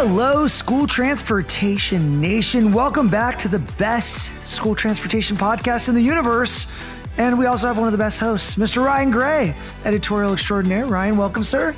Hello, School Transportation Nation. Welcome back to the best school transportation podcast in the universe. And we also have one of the best hosts, Mr. Ryan Gray, editorial extraordinaire. Ryan, welcome, sir.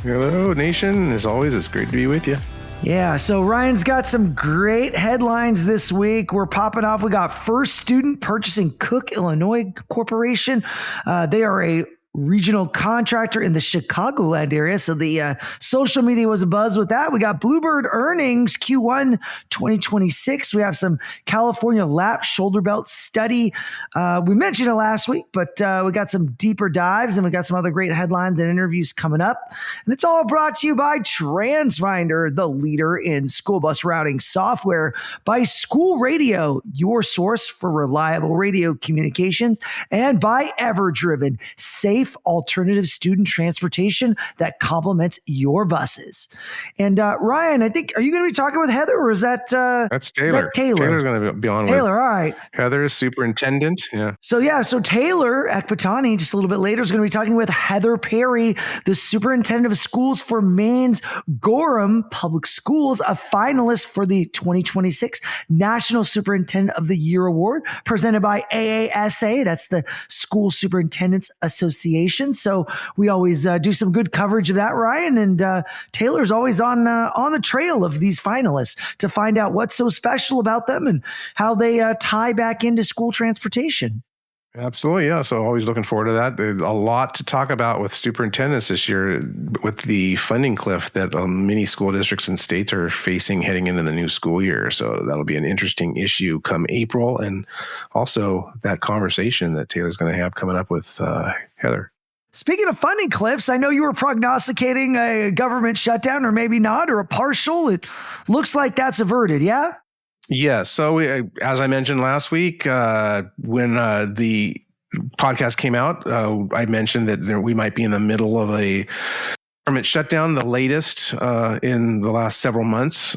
Hello, Nation. As always, it's great to be with you. Yeah, so Ryan's got some great headlines this week. We're popping off. We got first student purchasing Cook Illinois Corporation. They are a regional contractor in the Chicagoland area. So the social media was abuzz with that. We got Bluebird earnings Q1 2026. We have some California lap shoulder belt study. We mentioned it last week, but we got some deeper dives and we got some other great headlines and interviews coming up. And it's all brought to you by TransFinder, the leader in school bus routing software, by School Radio, your source for reliable radio communications, and by EverDriven, safe alternative student transportation that complements your buses. And Ryan, I think, are you going to be talking with Heather, or is that that's Taylor? Is that Taylor? Taylor's going to be on Taylor, with all right. Heather is superintendent. Yeah. So Taylor Ekpatani, just a little bit later, is going to be talking with Heather Perry, the superintendent of schools for Maine's Gorham Public Schools, a finalist for the 2026 National Superintendent of the Year Award, presented by AASA. That's the School Superintendents Association. So we always do some good coverage of that, Ryan. And Taylor's always on the trail of these finalists to find out what's so special about them and how they tie back into school transportation. Absolutely. Yeah. So always looking forward to that. There's a lot to talk about with superintendents this year with the funding cliff that many school districts and states are facing heading into the new school year. So that'll be an interesting issue come April. And also that conversation that Taylor's going to have coming up with Heather. Speaking of funding cliffs, I know you were prognosticating a government shutdown, or maybe not, or a partial. It looks like that's averted. Yeah. Yeah. So as I mentioned last week, when the podcast came out, I mentioned that we might be in the middle of a government shutdown, the latest in the last several months.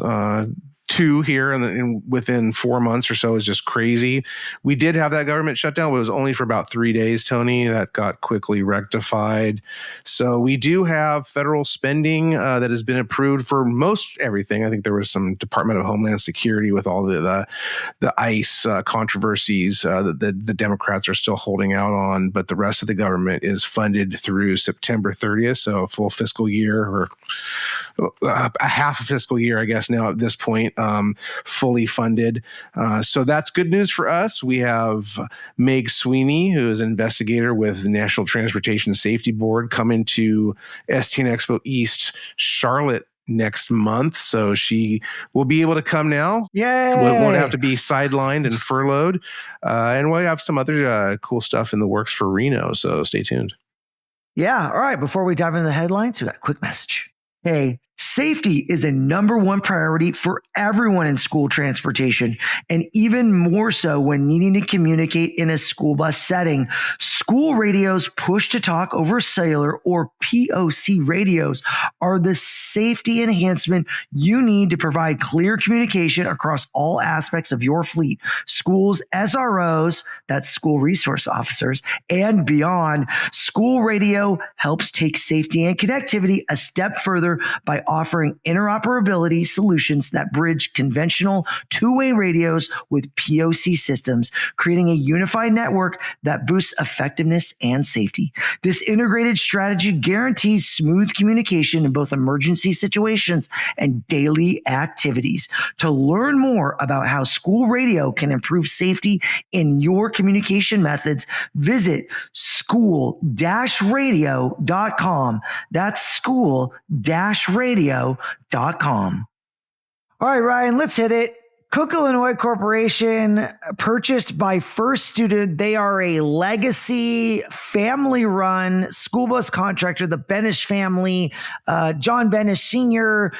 Two here and within 4 months or so is just crazy. We did have that government shutdown, but it was only for about 3 days, Tony. That got quickly rectified. So we do have federal spending that has been approved for most everything. I think there was some Department of Homeland Security with all the ICE controversies that the Democrats are still holding out on, but the rest of the government is funded through September 30th. So a full fiscal year, or a half a fiscal year, I guess now at this point. Fully funded. So that's good news for us. We have Meg Sweeney, who is an investigator with the National Transportation Safety Board, coming to STN Expo East Charlotte next month. So she will be able to come now. Yay! Won't have to be sidelined and furloughed. And we'll have some other cool stuff in the works for Reno. So stay tuned. Yeah. All right. Before we dive into the headlines, we got a quick message. Hey, safety is a number one priority for everyone in school transportation, and even more so when needing to communicate in a school bus setting. School radios, push to talk over cellular or POC radios, are the safety enhancement you need to provide clear communication across all aspects of your fleet. Schools, SROs, that's school resource officers, and beyond. School radio helps take safety and connectivity a step further by offering interoperability solutions that bridge conventional two-way radios with POC systems, creating a unified network that boosts effectiveness and safety. This integrated strategy guarantees smooth communication in both emergency situations and daily activities. To learn more about how school radio can improve safety in your communication methods, visit school-radio.com. That's school-radio.com. All right, Ryan, let's hit it. Cook Illinois Corporation, purchased by First Student. They are a legacy, family-run school bus contractor. The Benish family, John Benish Sr.,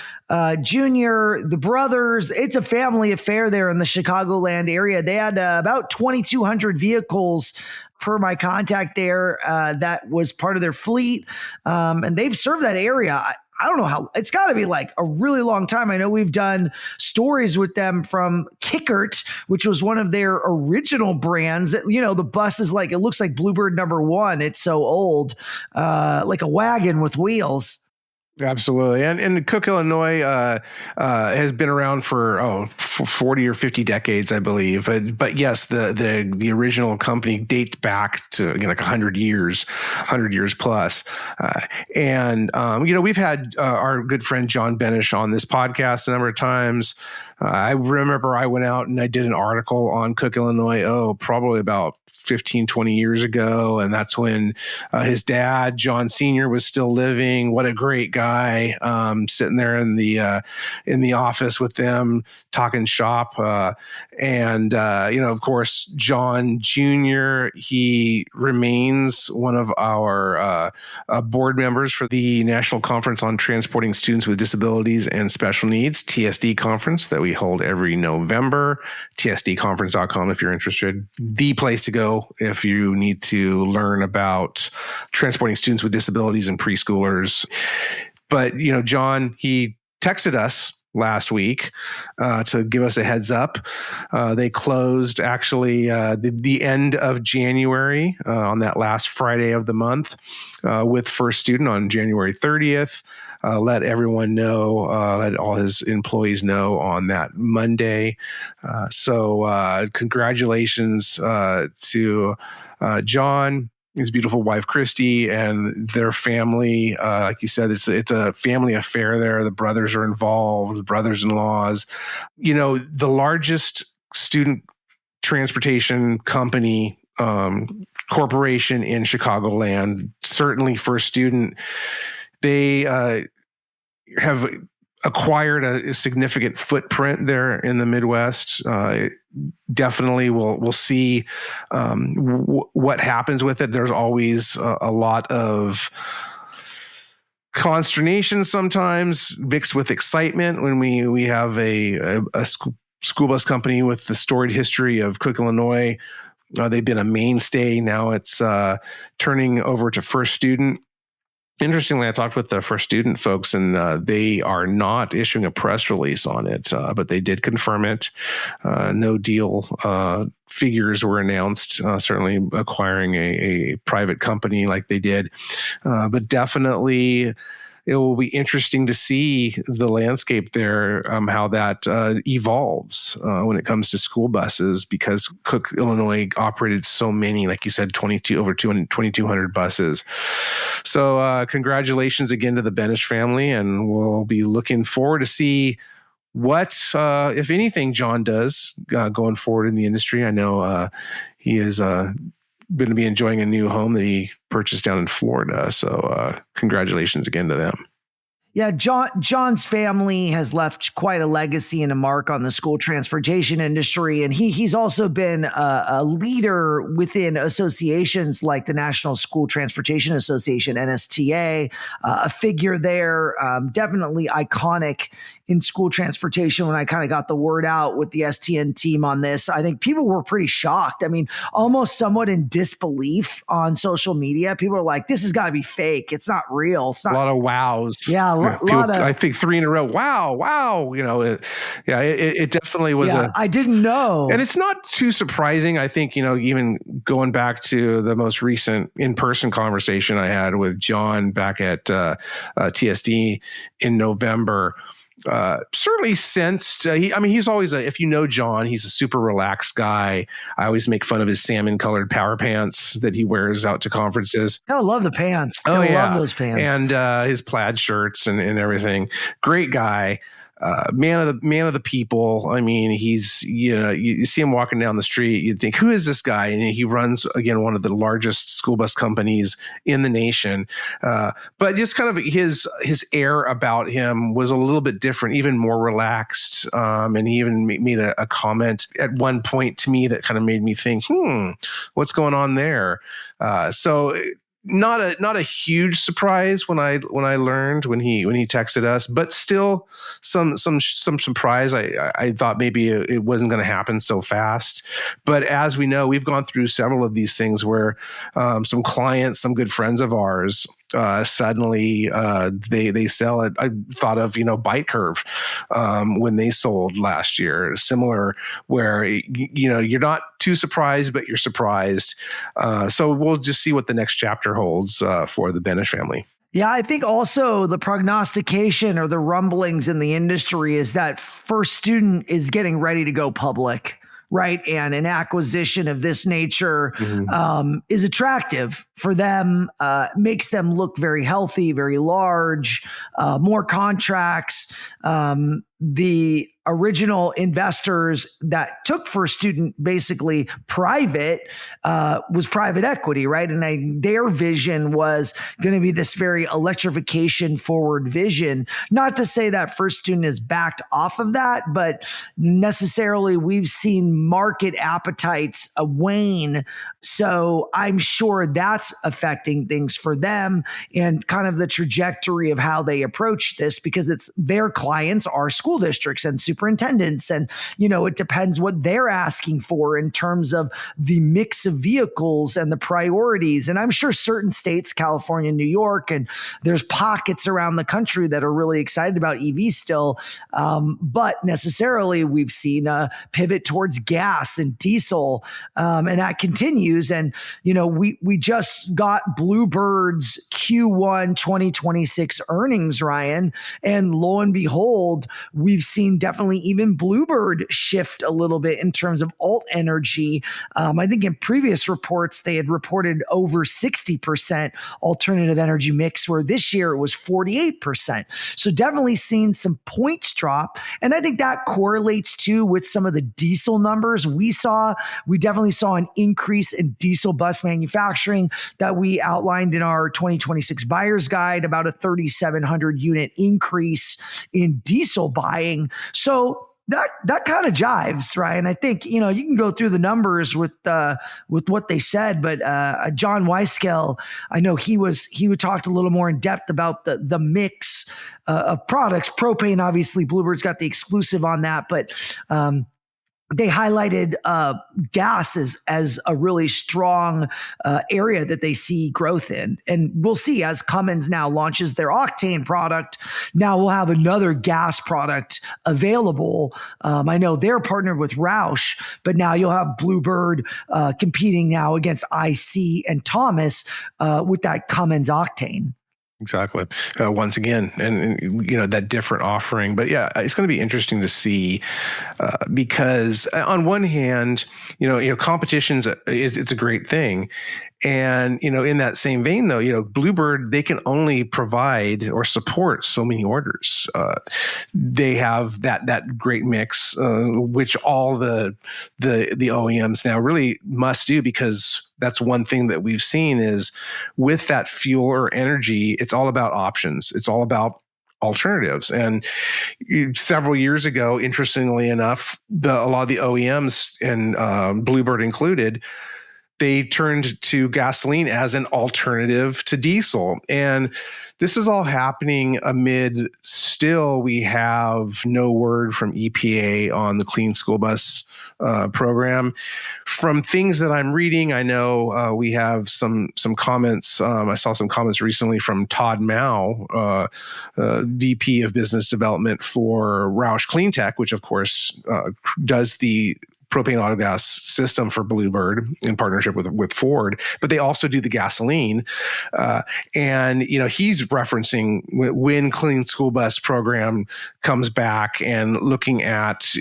Jr., the brothers. It's a family affair there in the Chicagoland area. They had about 2,200 vehicles per my contact there, that was part of their fleet. And they've served that area. I don't know how, it's got to be like a really long time. I know we've done stories with them from Kickert, which was one of their original brands. You know, the bus is like, it looks like Bluebird #1. It's so old, like a wagon with wheels. Absolutely. And Cook, Illinois has been around for 40 or 50 decades, I believe. But yes, the original company dates back to like 100 years plus. We've had our good friend John Benish on this podcast a number of times. I remember I went out and I did an article on Cook, Illinois, probably about 15, 20 years ago. And that's when his dad, John Sr., was still living. What a great guy. Sitting there in the office with them talking shop. Of course, John Jr., he remains one of our board members for the National Conference on Transporting Students with Disabilities and Special Needs, TSD conference that we hold every November. TSDconference.com if you're interested. The place to go if you need to learn about transporting students with disabilities and preschoolers. But, John, he texted us last week to give us a heads up. They closed actually the end of January on that last Friday of the month with First Student on January 30th. Let everyone know, let all his employees know on that Monday. So congratulations to John, his beautiful wife, Christy, and their family. Like you said, it's a family affair there. The brothers are involved, the brothers-in-laws. The largest student transportation company, corporation in Chicagoland, certainly First Student, they have acquired a significant footprint there in the Midwest. Definitely we'll see what happens with it. There's always a lot of consternation sometimes mixed with excitement when we have a school bus company with the storied history of Cook, Illinois. They've been a mainstay. Now it's turning over to First Student. Interestingly, I talked with the First Student folks, and they are not issuing a press release on it, but they did confirm it. No deal figures were announced, certainly acquiring a private company like they did. But definitely, it will be interesting to see the landscape there, how that evolves when it comes to school buses, because Cook, Illinois operated so many, like you said, over 2,200 buses. So congratulations again to the Benish family, and we'll be looking forward to see what, if anything, John does going forward in the industry. I know he is going to be enjoying a new home that he purchased down in Florida. So congratulations again to them. Yeah, John's family has left quite a legacy and a mark on the school transportation industry, and he's also been a leader within associations like the National School Transportation Association, NSTA, a figure there, definitely iconic in school transportation. When I kind of got the word out with the STN team on this, I think people were pretty shocked. I mean, almost somewhat in disbelief on social media. People are like, this has got to be fake. It's not real. It's not. A lot of wows. Yeah, lot of, I think 3 in a row. Wow. It definitely was. I didn't know. And it's not too surprising. I think, even going back to the most recent in-person conversation I had with John back at TSD in November, certainly sensed, he's always if you know John, he's a super relaxed guy. I always make fun of his salmon colored power pants that he wears out to conferences. I love the pants. I love those pants. And his plaid shirts and everything. Great guy. Man of the people. I mean, he's, you see him walking down the street, you'd think, who is this guy? And he runs, again, one of the largest school bus companies in the nation. But just kind of his air about him was a little bit different, even more relaxed. And he even made a comment at one point to me that kind of made me think, what's going on there? So not a huge surprise when I learned when he texted us, but still some surprise. I thought maybe it wasn't going to happen so fast. But as we know, we've gone through several of these things where some clients, some good friends of ours, suddenly they sell it. I thought of Bite Curve when they sold last year, similar, where you're not too surprised, but you're surprised. So we'll just see what the next chapter holds for the Benish family. Yeah, I think also the prognostication or the rumblings in the industry is that First Student is getting ready to go public, right? And an acquisition of this nature is attractive for them, makes them look very healthy, very large, more contracts. The original investors that took First Student basically private was private equity, right? And their vision was going to be this very electrification forward vision. Not to say that First Student is backed off of that, but necessarily we've seen market appetites wane. So I'm sure that's affecting things for them and kind of the trajectory of how they approach this, because it's their clients are school districts and superintendents. And, it depends what they're asking for in terms of the mix of vehicles and the priorities. And I'm sure certain states, California, New York, and there's pockets around the country that are really excited about EVs still. But necessarily we've seen a pivot towards gas and diesel. And that continues. And, we just got Bluebird's Q1 2026 earnings, Ryan. And lo and behold, we've seen definitely even Bluebird shift a little bit in terms of alt energy. I think in previous reports, they had reported over 60% alternative energy mix, where this year it was 48%. So definitely seen some points drop. And I think that correlates too with some of the diesel numbers we saw. We definitely saw an increase in diesel bus manufacturing that we outlined in our 2026 buyer's guide, about a 3,700 unit increase in diesel buying. So that kind of jives, right? And I think, you can go through the numbers with what they said, but John Weiskell, I know he talked a little more in depth about the mix of products. Propane, obviously, Bluebird's got the exclusive on that, but they highlighted gas as a really strong area that they see growth in. And we'll see as Cummins now launches their octane product. Now we'll have another gas product available. I know they're partnered with Roush, but now you'll have Bluebird competing now against IC and Thomas with that Cummins octane. Exactly. Once again, and that different offering. But yeah, it's going to be interesting to see because on one hand, competition's it's a great thing. And, in that same vein, though, Bluebird, they can only provide or support so many orders. They have that great mix, which all the OEMs now really must do, because that's one thing that we've seen is with that fuel or energy, it's all about options. It's all about alternatives. And several years ago, interestingly enough, a lot of the OEMs, and Bluebird included, they turned to gasoline as an alternative to diesel. And this is all happening amid still we have no word from EPA on the Clean School Bus program. From things that I'm reading, I know we have some comments. I saw some comments recently from Todd Mao, VP of Business Development for Roush Clean Tech, which of course does the propane autogas system for Bluebird in partnership with Ford, but they also do the gasoline. And, he's referencing when Clean School Bus program comes back and looking at,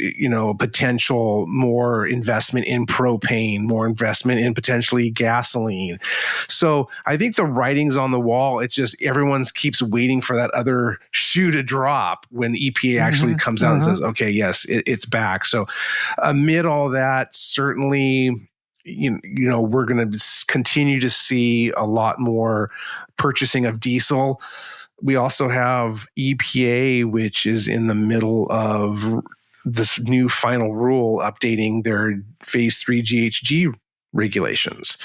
potential more investment in propane, more investment in potentially gasoline. So I think the writing's on the wall. It's just everyone keeps waiting for that other shoe to drop when EPA actually comes out and says, okay, yes, it's back. So amid all that, certainly, we're going to continue to see a lot more purchasing of diesel. We also have EPA, which is in the middle of this new final rule updating their phase 3 GHG regulations.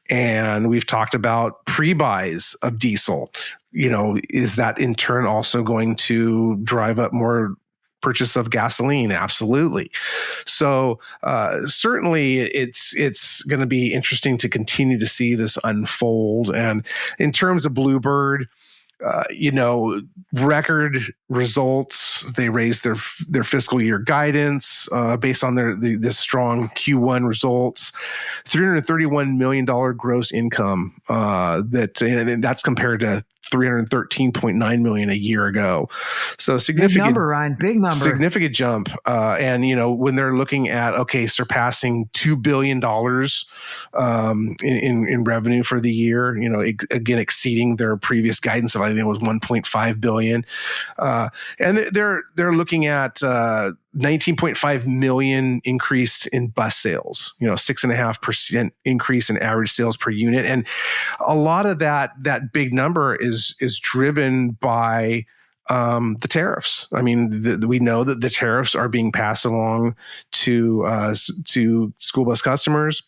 And we've talked about pre-buys of diesel. Is that in turn also going to drive up more purchase of gasoline? Absolutely. So certainly it's going to be interesting to continue to see this unfold. And in terms of Bluebird, record results. They raised their fiscal year guidance based on this strong Q1 results. $331 million gross income. That's compared to $313.9 million a year ago. So significant big number, Ryan, big number, significant jump. And when they're looking at surpassing $2 billion in revenue for the year, again exceeding their previous guidance of I think it was $1.5 billion, and they're looking at 19.5 million increase in bus sales, 6.5% increase in average sales per unit. And a lot of that big number is driven by the tariffs. I mean, we know that the tariffs are being passed along to school bus customers.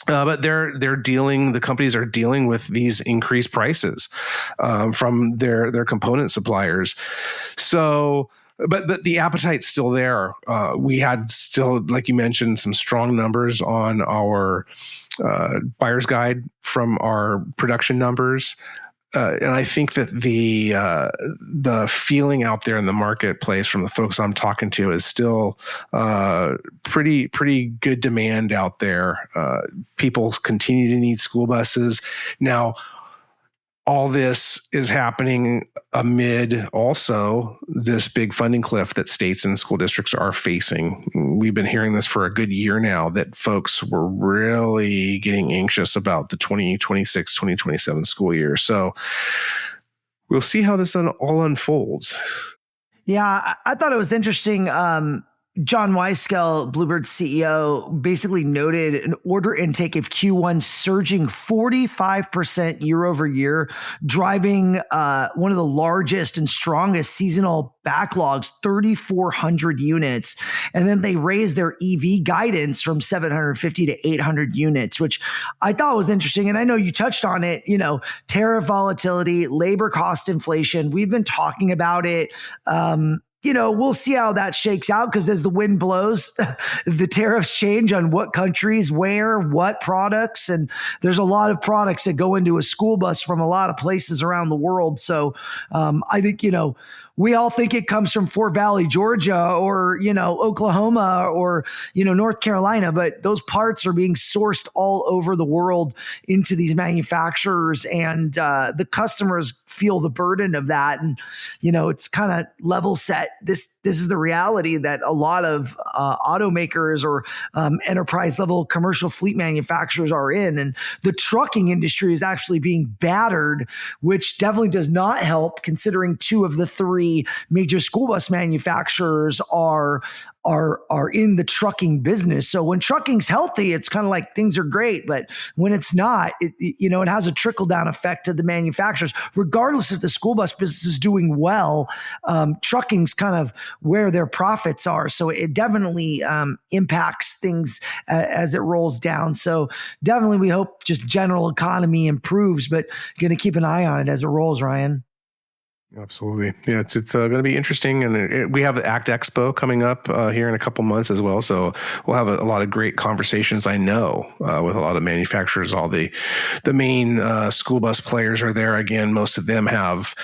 But the companies are dealing with these increased prices from their component suppliers. So, but the appetite's still there. We had still, like you mentioned, some strong numbers on our buyer's guide from our production numbers. And I think that the feeling out there in the marketplace from the folks I'm talking to is still pretty good demand out there. People continue to need school buses. Now, all this is happening amid also this big funding cliff that states and school districts are facing. We've been hearing this for a good year now, that folks were really getting anxious about the 2026, 2027 school year. So we'll see how this all unfolds. Yeah, I thought it was interesting. John Weiskell, Bluebird's CEO, basically noted an order intake of Q1 surging 45% year over year, driving one of the largest and strongest seasonal backlogs, 3,400 units. And then they raised their EV guidance from 750 to 800 units, which I thought was interesting. And I know you touched on it, tariff volatility, labor cost inflation. We've been talking about it. We'll see how that shakes out, because as the wind blows, the tariffs change on what countries, where, what products. And there's a lot of products that go into a school bus from a lot of places around the world. So I think, we all think it comes from Fort Valley, Georgia, or, Oklahoma, or, North Carolina, but those parts are being sourced all over the world into these manufacturers, and the customers feel the burden of that. And, it's kind of level set. This is the reality that a lot of automakers or enterprise level commercial fleet manufacturers are in. And the trucking industry is actually being battered, which definitely does not help, considering 2 of the 3 major school bus manufacturers are in the trucking business. So when trucking's healthy, it's kind of like things are great. But when it's not, it has a trickle down effect to the manufacturers. Regardless if the school bus business is doing well, trucking's kind of where their profits are. So it definitely impacts things as it rolls down. So definitely we hope just general economy improves, but going to keep an eye on it as it rolls, Ryan. Absolutely. Yeah, it's going to be interesting. And we have the ACT Expo coming up here in a couple months as well. So we'll have a lot of great conversations, I know, with a lot of manufacturers. All the main school bus players are there. Again, most of them have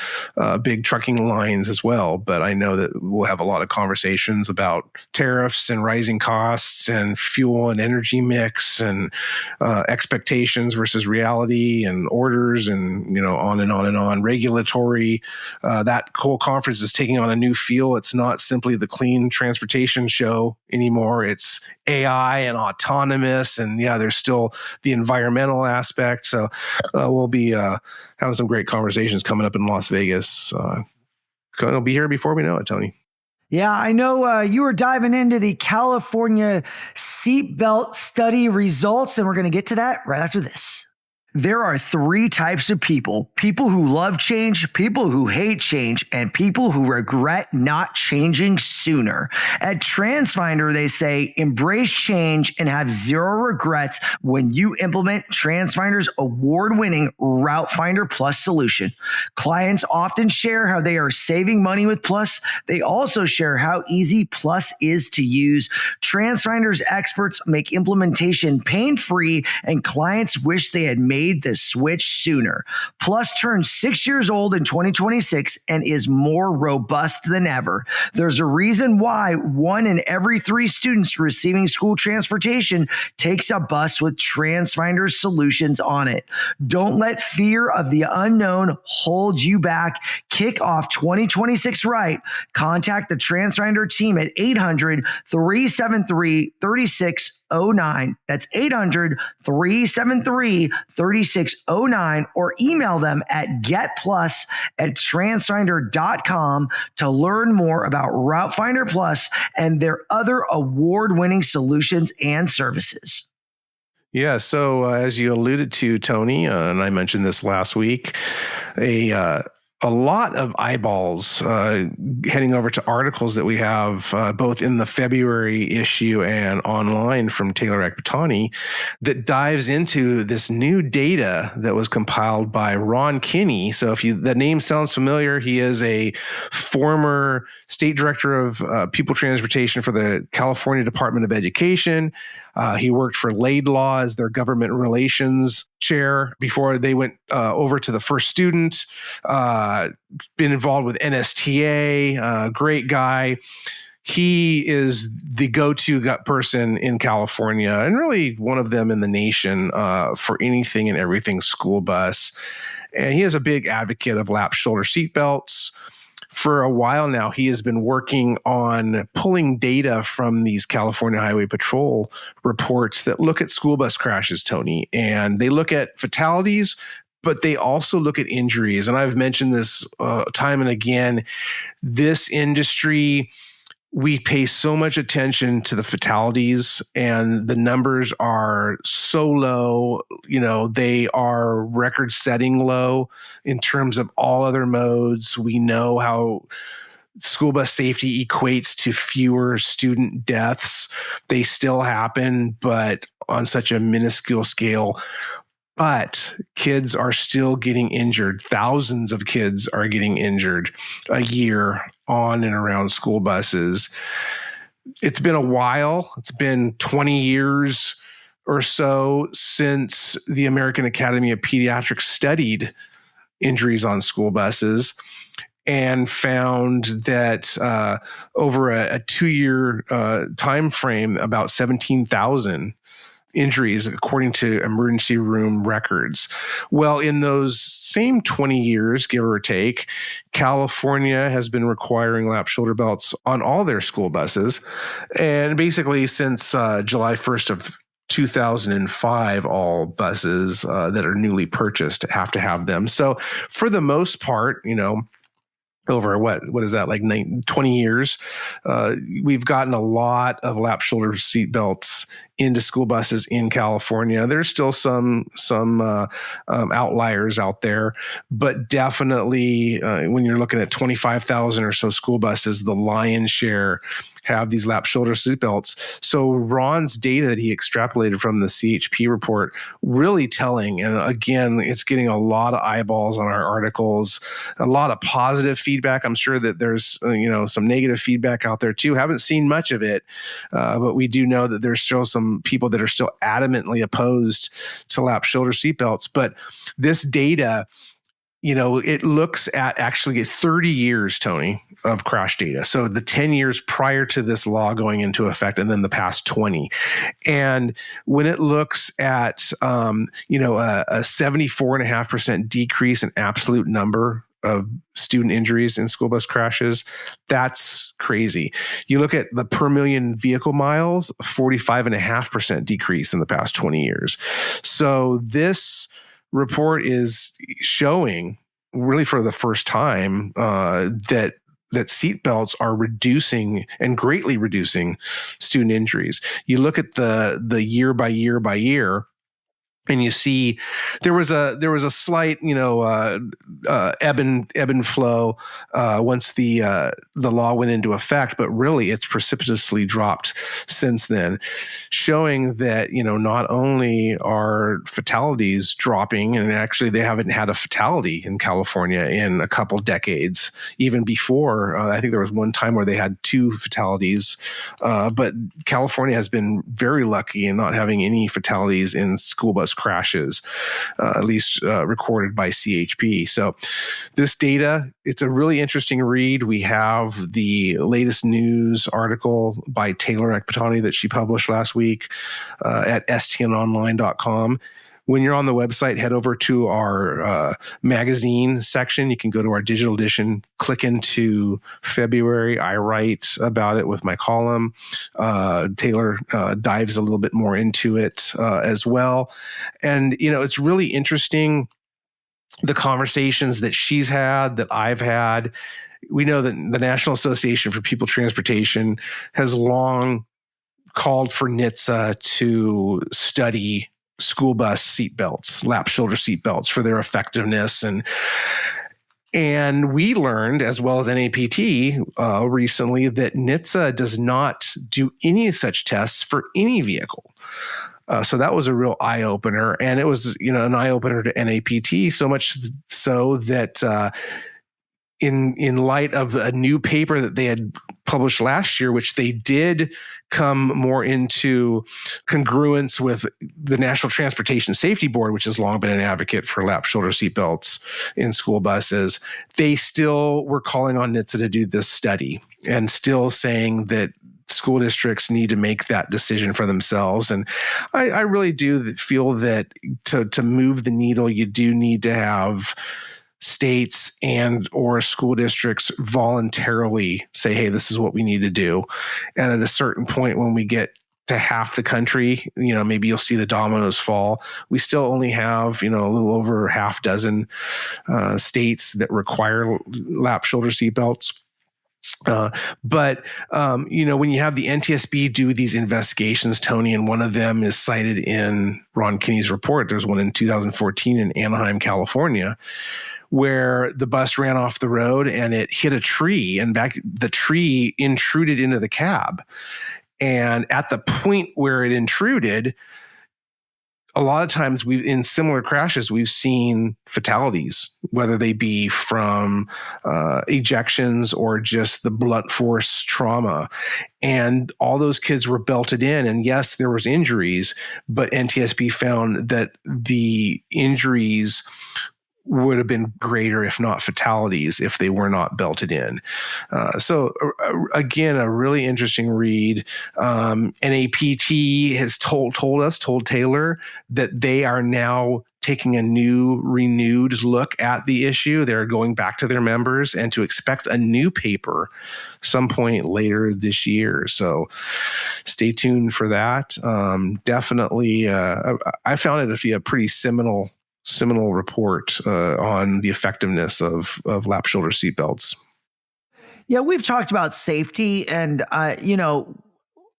big trucking lines as well. But I know that we'll have a lot of conversations about tariffs and rising costs and fuel and energy mix and expectations versus reality and orders and, on and on and on. Regulatory. That whole conference is taking on a new feel. It's not simply the clean transportation show anymore. It's AI and autonomous, and there's still the environmental aspect. So we'll be having some great conversations coming up in Las Vegas. It'll be here before we know it, Tony. Yeah, I know you were diving into the California seatbelt study results, and we're going to get to that right after this. There are 3 types of people: people who love change, people who hate change, and people who regret not changing sooner. At TransFinder, they say, embrace change and have 0 regrets when you implement TransFinder's award-winning Route Finder Plus solution. Clients often share how they are saving money with Plus. They also share how easy Plus is to use. TransFinder's experts make implementation pain-free, and clients wish they had made made the switch sooner. Plus turns 6 years old in 2026 and is more robust than ever. There's a reason why 1 in every 3 students receiving school transportation takes a bus with TransFinder's solutions on it. Don't let fear of the unknown hold you back. Kick off 2026 right. Contact the TransFinder team at 800-373-3609. That's 800-373-3609, or email them at getplus@transfinder.com to learn more about Route Finder Plus and their other award-winning solutions and services. Yeah. So as you alluded to, Tony, and I mentioned this last week, a lot of eyeballs heading over to articles that we have both in the February issue and online from Taylor Ekbatani that dives into this new data that was compiled by Ron Kinney. So if the name sounds familiar, he is a former state director of pupil transportation for the California Department of Education. He worked for Laidlaw as their government relations chair before they went over to the First Student. Been involved with NSTA, great guy. He is the go-to person in California and really one of them in the nation for anything and everything school bus. And he is a big advocate of lap shoulder seatbelts. For a while now, he has been working on pulling data from these California Highway Patrol reports that look at school bus crashes, Tony, and they look at fatalities, but they also look at injuries. And I've mentioned this time and again, this industry, we pay so much attention to the fatalities, and the numbers are so low. You know, they are record-setting low in terms of all other modes. We know how school bus safety equates to fewer student deaths. They still happen, but on such a minuscule scale. But kids are still getting injured. Thousands of kids are getting injured a year on and around school buses. It's been a while. It's been 20 years or so since the American Academy of Pediatrics studied injuries on school buses and found that over a 2-year time frame, about 17,000 injuries, according to emergency room records. Well, in those same 20 years, give or take, California has been requiring lap shoulder belts on all their school buses. And basically since July 1st of 2005, all buses that are newly purchased have to have them. So for the most part, you know, over what is that, like 20 years, we've gotten a lot of lap shoulder seat belts into school buses in California. There's still some outliers out there, but definitely when you're looking at 25,000 or so school buses, the lion's share have these lap shoulder seat belts. So Ron's data that he extrapolated from the CHP report, really telling. And again, it's getting a lot of eyeballs on our articles, a lot of positive feedback. I'm sure that there's some negative feedback out there too. Haven't seen much of it, but we do know that there's still some people that are still adamantly opposed to lap shoulder seatbelts. But this data, it looks at actually 30 years, Tony, of crash data. So the 10 years prior to this law going into effect, and then the past 20. And when it looks at, a 74.5% decrease in absolute number of student injuries in school bus crashes, that's crazy. You look at the per million vehicle miles, 45.5% decrease in the past 20 years. So this report is showing, really for the first time, that seatbelts are reducing and greatly reducing student injuries. You look at the year by year by year, and you see there was a slight, ebb and flow once the law went into effect, but really it's precipitously dropped since then, showing that not only are fatalities dropping, and actually they haven't had a fatality in California in a couple decades. Even before, I think there was one time where they had 2 fatalities, but California has been very lucky in not having any fatalities in school bus crashes, at least recorded by CHP. So this data, it's a really interesting read. We have the latest news article by Taylor Ekpatani that she published last week at stnonline.com. When you're on the website, head over to our magazine section. You can go to our digital edition, click into February. I write about it with my column. Taylor dives a little bit more into it as well. And, it's really interesting, the conversations that she's had, that I've had. We know that the National Association for People Transportation has long called for NHTSA to study school bus seatbelts, lap shoulder seatbelts, for their effectiveness. And we learned, as well as NAPT recently, that NHTSA does not do any such tests for any vehicle. So that was a real eye-opener. And it was, an eye-opener to NAPT, so much so that in light of a new paper that they had published last year, which they did come more into congruence with the National Transportation Safety Board, which has long been an advocate for lap shoulder seatbelts in school buses, they still were calling on NHTSA to do this study and still saying that school districts need to make that decision for themselves. And I really do feel that to move the needle, you do need to have states and or school districts voluntarily say, hey, this is what we need to do. And at a certain point, when we get to half the country, maybe you'll see the dominoes fall. We still only have, a little over half dozen states that require lap shoulder seatbelts. But when you have the NTSB do these investigations, Tony, and one of them is cited in Ron Kinney's report. There's one in 2014 in Anaheim, California, where the bus ran off the road and it hit a tree, and the tree intruded into the cab. And at the point where it intruded, a lot of times in similar crashes, we've seen fatalities, whether they be from ejections or just the blunt force trauma. And all those kids were belted in. And yes, there was injuries, but NTSB found that the injuries would have been greater, if not fatalities, if they were not belted in. So again, a really interesting read. NAPT has told Taylor that they are now taking a renewed look at the issue. They're going back to their members and to expect a new paper some point later this year. So stay tuned for that. Definitely, I found it to be a pretty seminal report on the effectiveness of lap shoulder seatbelts. Yeah, we've talked about safety, and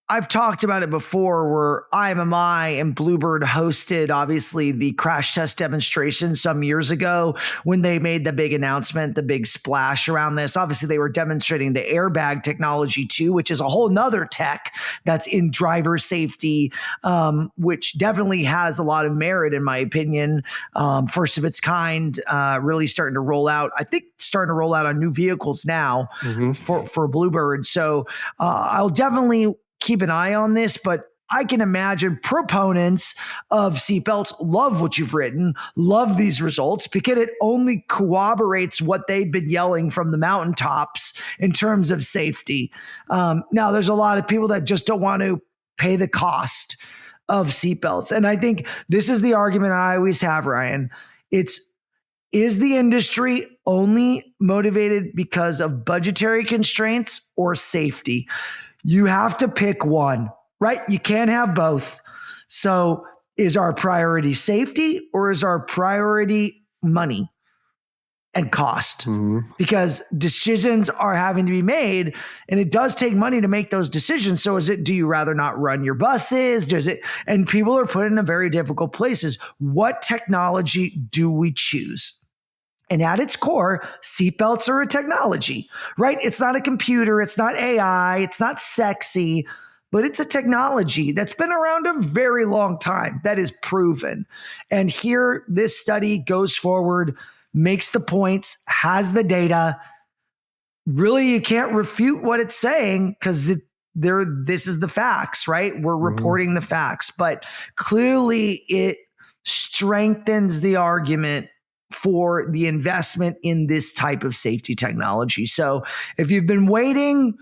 I've talked about it before, where IMMI and Bluebird hosted, obviously, the crash test demonstration some years ago when they made the big announcement, the big splash around this. Obviously, they were demonstrating the airbag technology too, which is a whole nother tech that's in driver safety, which definitely has a lot of merit, in my opinion. First of its kind, really starting to roll out. I think starting to roll out on new vehicles now for Bluebird. So I'll definitely keep an eye on this, but I can imagine proponents of seatbelts love what you've written, love these results, because it only corroborates what they've been yelling from the mountaintops in terms of safety. Now, there's a lot of people that just don't want to pay the cost of seatbelts. And I think this is the argument I always have, Ryan. Is the industry only motivated because of budgetary constraints or safety? You have to pick one, right? You can't have both. So is our priority safety, or is our priority money and cost? Because decisions are having to be made, and it does take money to make those decisions. So do you rather not run your buses? And people are put in a very difficult places. What technology do we choose? And at its core, seatbelts are a technology, right? It's not a computer. It's not AI. It's not sexy, but it's a technology that's been around a very long time that is proven. And here, this study goes forward, makes the points, has the data. Really, you can't refute what it's saying because this is the facts, right? We're reporting the facts, but clearly it strengthens the argument for the investment in this type of safety technology. So if you've been waiting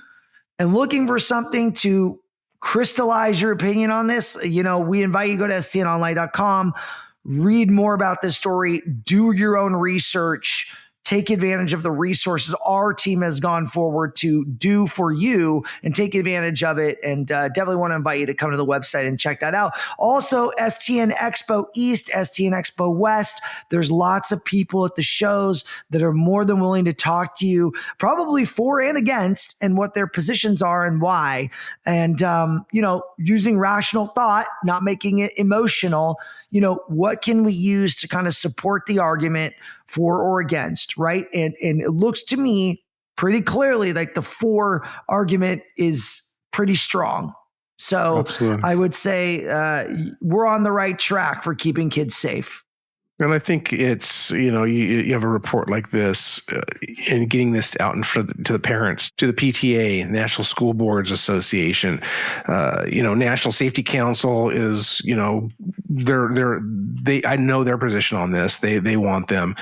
and looking for something to crystallize your opinion on this, we invite you to go to stnonline.com, read more about this story, do your own research, take advantage of the resources our team has gone forward to do for you and take advantage of it. And definitely want to invite you to come to the website and check that out. Also, STN Expo East, STN Expo West. There's lots of people at the shows that are more than willing to talk to you, probably for and against, and what their positions are and why. And, using rational thought, not making it emotional. What can we use to kind of support the argument for or against, right? And it looks to me pretty clearly like the for argument is pretty strong. So absolutely. I would say we're on the right track for keeping kids safe. And I think it's, you have a report like this and getting this out in front to the parents, to the PTA, National School Boards Association, National Safety Council is, I know their position on this. They want them.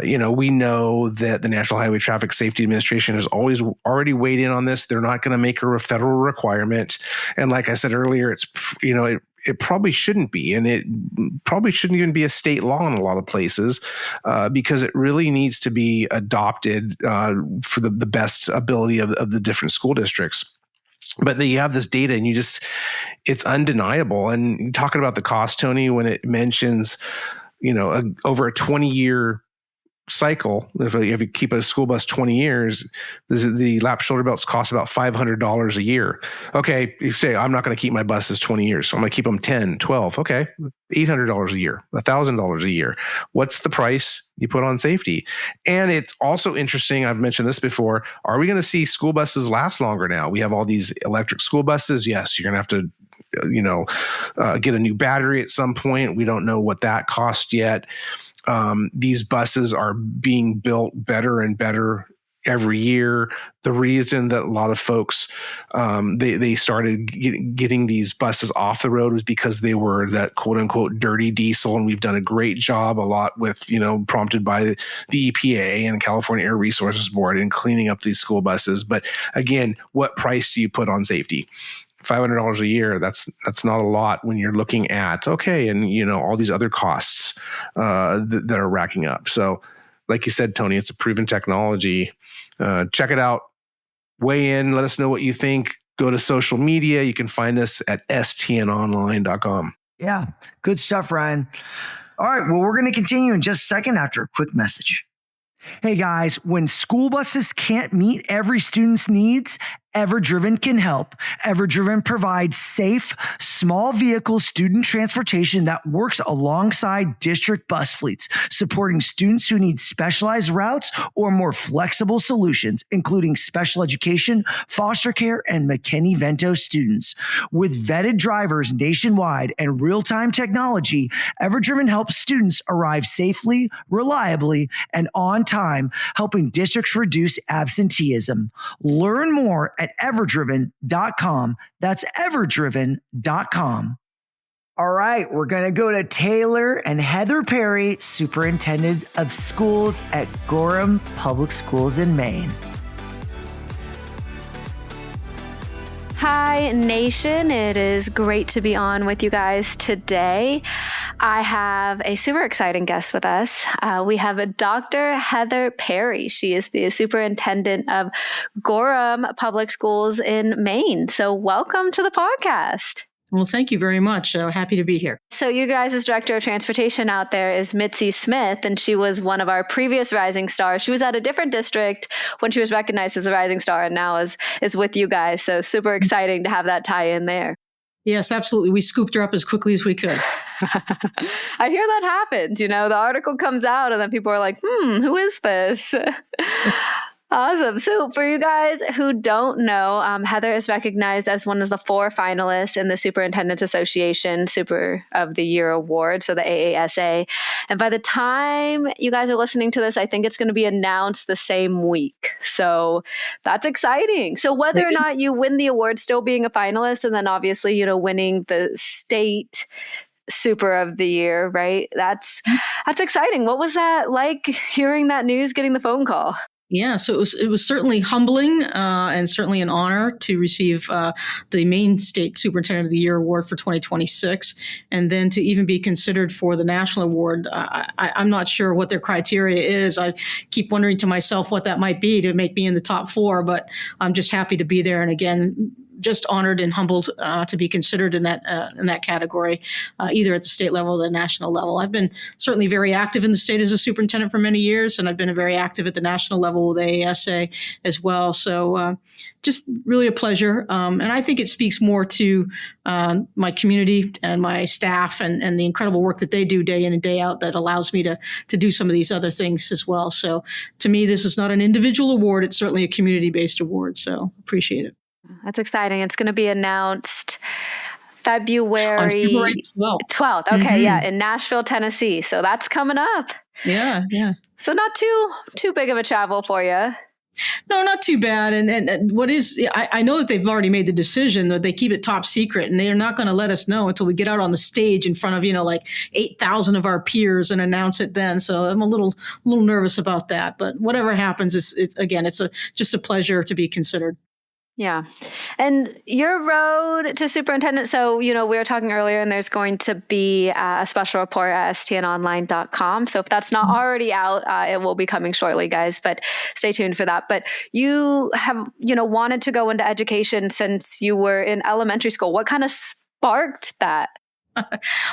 We know that the National Highway Traffic Safety Administration has already weighed in on this. They're not going to make a federal requirement. And like I said earlier, it's, it probably shouldn't be, and it probably shouldn't even be a state law in a lot of places because it really needs to be adopted for the best ability of the different school districts. But then you have this data and it's undeniable. And talking about the cost, Tony, when it mentions, over a 20-year cycle, if you keep a school bus 20 years, the lap shoulder belts cost about $500 a year. Okay, you say, I'm not going to keep my buses 20 years, so I'm going to keep them 10, 12. Okay, $800 a year, $1,000 a year. What's the price you put on safety? And it's also interesting, I've mentioned this before, are we going to see school buses last longer now? We have all these electric school buses. Yes, you're going to have to get a new battery at some point. We don't know what that costs yet. These buses are being built better and better every year. The reason that a lot of folks, they started getting these buses off the road was because they were that quote unquote dirty diesel. And we've done a great job a lot with, prompted by the EPA and California Air Resources Board in cleaning up these school buses. But again, what price do you put on safety? $500 a year, that's not a lot when you're looking at, and all these other costs that are racking up. So like you said, Tony, it's a proven technology. Check it out. Weigh in. Let us know what you think. Go to social media. You can find us at stnonline.com. Yeah, good stuff, Ryan. All right, well, we're going to continue in just a second after a quick message. Hey guys, when school buses can't meet every student's needs, Everdriven can help. Everdriven provides safe, small vehicle student transportation that works alongside district bus fleets, supporting students who need specialized routes or more flexible solutions, including special education, foster care, and McKinney-Vento students. With vetted drivers nationwide and real-time technology, Everdriven helps students arrive safely, reliably, and on time, helping districts reduce absenteeism. Learn more at everdriven.com. That's everdriven.com. All right, we're going to go to Taylor and Heather Perry, Superintendent of Schools at Gorham Public Schools in Maine. Hi, Nation. It is great to be on with you guys today. I have a super exciting guest with us. We have Dr. Heather Perry. She is the superintendent of Gorham Public Schools in Maine. So welcome to the podcast. Well, thank you very much. Happy to be here. So you guys' director of transportation out there is Mitzi Smith, and she was one of our previous Rising Stars. She was at a different district when she was recognized as a Rising Star, and now is with you guys. So super exciting to have that tie in there. Yes, absolutely. We scooped her up as quickly as we could. I hear that happened. The article comes out and then people are like, who is this? Awesome. So for you guys who don't know, Heather is recognized as one of the 4 finalists in the Superintendents Association Super of the Year Award, so the AASA. And by the time you guys are listening to this, I think it's going to be announced the same week. So that's exciting. So whether or not you win the award, still being a finalist, and then obviously, winning the state Super of the Year, right? That's exciting. What was that like, hearing that news, getting the phone call? Yeah, so it was certainly humbling and certainly an honor to receive the Maine State Superintendent of the Year Award for 2026, and then to even be considered for the national award. I'm not sure what their criteria is. I keep wondering to myself what that might be to make me in the top 4, but I'm just happy to be there. And again, just honored and humbled to be considered in that category, either at the state level or the national level. I've been certainly very active in the state as a superintendent for many years, and I've been very active at the national level with AASA as well. So just really a pleasure. And I think it speaks more to my community and my staff and the incredible work that they do day in and day out that allows me to do some of these other things as well. So to me, this is not an individual award. It's certainly a community-based award. So appreciate it. That's exciting. It's going to be announced February 12th. Okay, yeah, in Nashville, Tennessee. So that's coming up. Yeah. So not too big of a travel for you. No, not too bad. And what is, I know that they've already made the decision that they keep it top secret, and they're not going to let us know until we get out on the stage in front of, like 8,000 of our peers and announce it then. So I'm a little nervous about that. But whatever happens, it's just a pleasure to be considered. Yeah. And your road to superintendent. So, we were talking earlier, and there's going to be a special report at stnonline.com. So if that's not already out, it will be coming shortly, guys, but stay tuned for that. But you have, wanted to go into education since you were in elementary school. What kind of sparked that?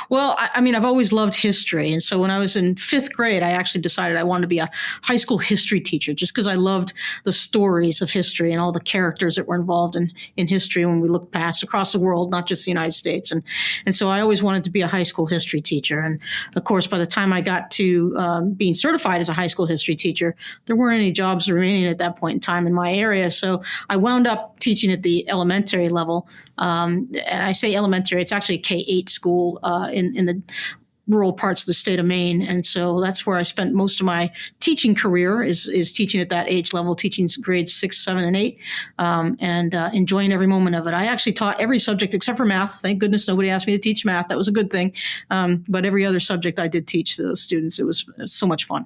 Well, I've always loved history. And so when I was in 5th grade, I actually decided I wanted to be a high school history teacher just because I loved the stories of history and all the characters that were involved in history when we look past across the world, not just the United States. And so I always wanted to be a high school history teacher. And of course, by the time I got to being certified as a high school history teacher, there weren't any jobs remaining at that point in time in my area. So I wound up teaching at the elementary level. And I say elementary, it's actually a K-8 school in the rural parts of the state of Maine. And so that's where I spent most of my teaching career is teaching at that age level, teaching grades 6, 7, and 8, and enjoying every moment of it. I actually taught every subject except for math. Thank goodness nobody asked me to teach math. That was a good thing. But every other subject I did teach those students. It was so much fun.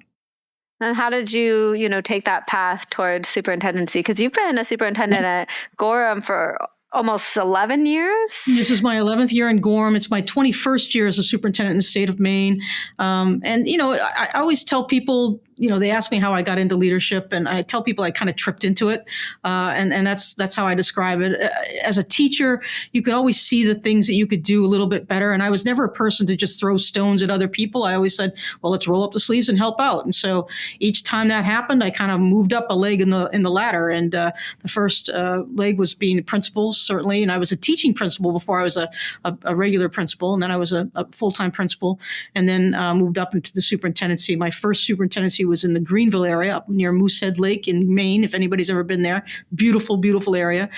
And how did you, take that path towards superintendency? Because you've been a superintendent at Gorham for almost 11 years? This is my 11th year in Gorham. It's my 21st year as a superintendent in the state of Maine. I always tell people, they ask me how I got into leadership, and I tell people I kind of tripped into it. And that's how I describe it. As a teacher, you could always see the things that you could do a little bit better. And I was never a person to just throw stones at other people. I always said, well, let's roll up the sleeves and help out. And so each time that happened, I kind of moved up a leg in the ladder. And the first leg was being a principal, certainly. And I was a teaching principal before I was a regular principal. And then I was a full-time principal, and then moved up into the superintendency. My first superintendency was in the Greenville area up near Moosehead Lake in Maine, if anybody's ever been there. Beautiful, beautiful area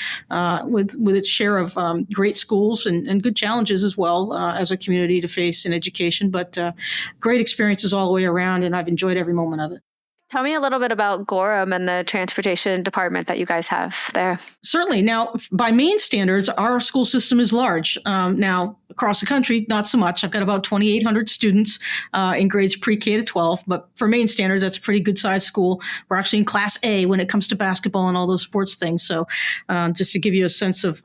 with its share of great schools and good challenges as well as a community to face in education. But great experiences all the way around, and I've enjoyed every moment of it. Tell me a little bit about Gorham and the transportation department that you guys have there. Certainly. Now, by Maine standards, our school system is large. Now, across the country, not so much. I've got about 2,800 students in grades pre-K to 12. But for Maine standards, that's a pretty good-sized school. We're actually in Class A when it comes to basketball and all those sports things. So just to give you a sense of